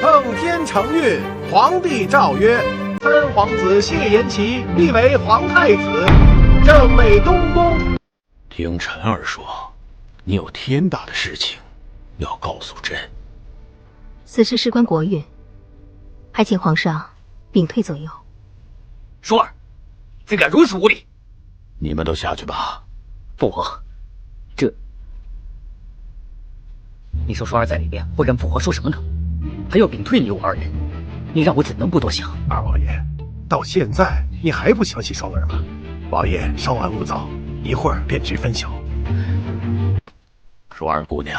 奉天承运，皇帝诏曰：三皇子谢延齐立为皇太子，正位东宫。听臣儿说，你有天大的事情要告诉朕。此事事关国运，还请皇上屏退左右。双儿，竟敢如此无礼！你们都下去吧。父皇，你说双儿在里边会跟父皇说什么呢？还要屏退你我二人，你让我怎能不多想？二王爷，到现在你还不相信双儿吗？王爷稍安勿躁，一会儿便知分晓。双儿姑娘，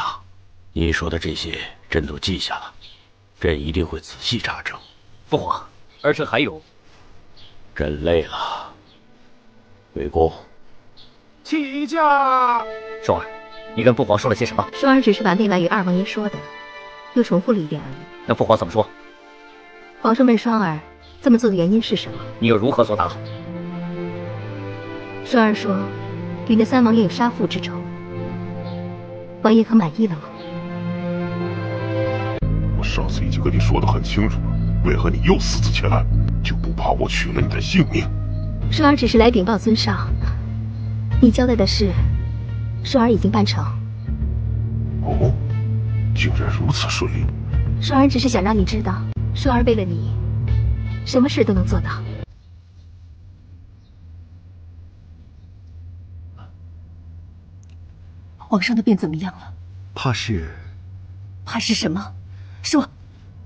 你说的这些朕都记下了，朕一定会仔细查证。父皇，儿臣还有。朕累了，回宫。起驾！双儿，你跟父皇说了些什么？双儿只是把内外与二王爷说的，又重复了一遍而已。那父皇怎么说？皇上问双儿这么做的原因是什么？你又如何作答？双儿说，与那三王爷有杀父之仇。王爷可满意了吗？我上次已经跟你说得很清楚了，为何你又私自前来？就不怕我取了你的性命？双儿只是来禀报尊上，你交代的事，双儿已经办成。哦，竟然如此顺利。双儿只是想让你知道，双儿为了你，什么事都能做到。皇上的病怎么样了？怕是什么？说。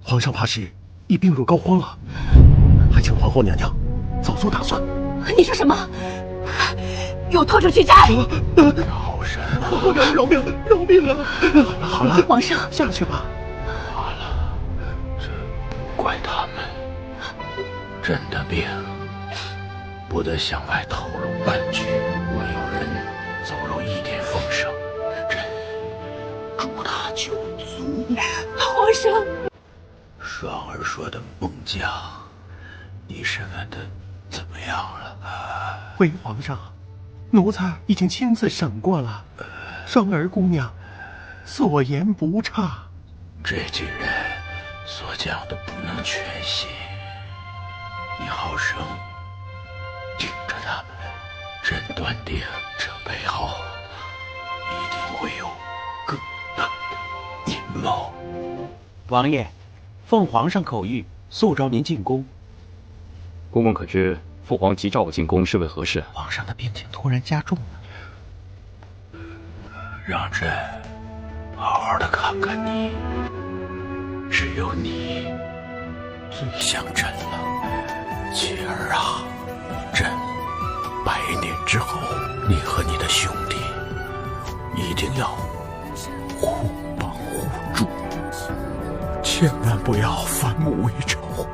皇上怕是已病入膏肓了，还请皇后娘娘早做打算。你说什么？给我拖出去斩！好神！皇后娘娘饶命，饶命啊！好了，皇上下去吧。罢了，这怪他们。朕的病不得向外透露半句，若有人走漏一点风声，朕诛他9族。皇上，双儿说的孟姜，你审问的怎么样了？回皇上，奴才已经亲自审过了，双儿姑娘所言不差。这几人所讲的不能全信，你好生盯着他们，朕断定这背后一定会有更大的阴谋。王爷，奉皇上口谕，速召您进宫。公公可知父皇急召我进宫是为何事？皇上的病情突然加重了，让朕好好的看看你，只有你最像朕了，妻儿啊！朕100年之后，你和你的兄弟一定要互帮互助，千万不要反目为仇，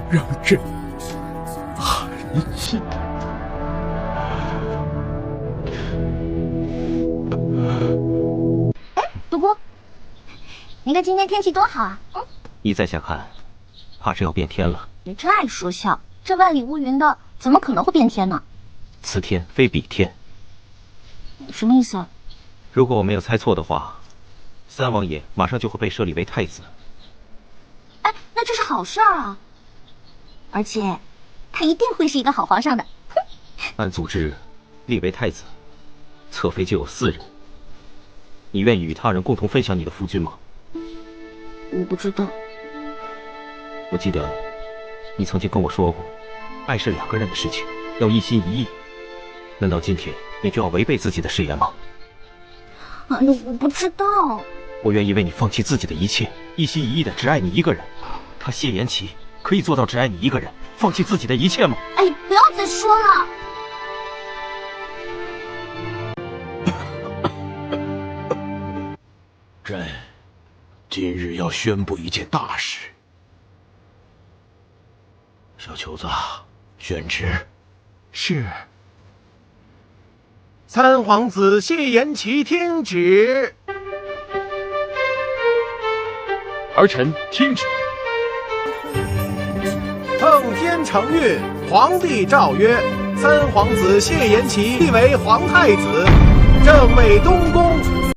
让朕寒心。独孤，你看今天天气多好啊！依在下看，怕是要变天了。你真爱说笑，这万里无云的，怎么可能会变天呢？此天非彼天。什么意思啊？如果我没有猜错的话，三王爷马上就会被设立为太子。哎，那这是好事儿啊！而且，他一定会是一个好皇上的。按祖制，立为太子，侧妃就有4人。你愿意与他人共同分享你的夫君吗？我不知道。我记得你曾经跟我说过，爱是2个人的事情，要一心一意。难道今天你就要违背自己的誓言吗？哎呦，我不知道。我愿意为你放弃自己的一切，一心一意的只爱你一个人。他谢延齐可以做到只爱你一个人，放弃自己的一切吗？哎，不要再说了。朕今日要宣布一件大事。小球子，宣旨。是。三皇子谢延齐听旨。儿臣听旨。奉天承运，皇帝诏曰：三皇子谢延齐立为皇太子，正位东宫。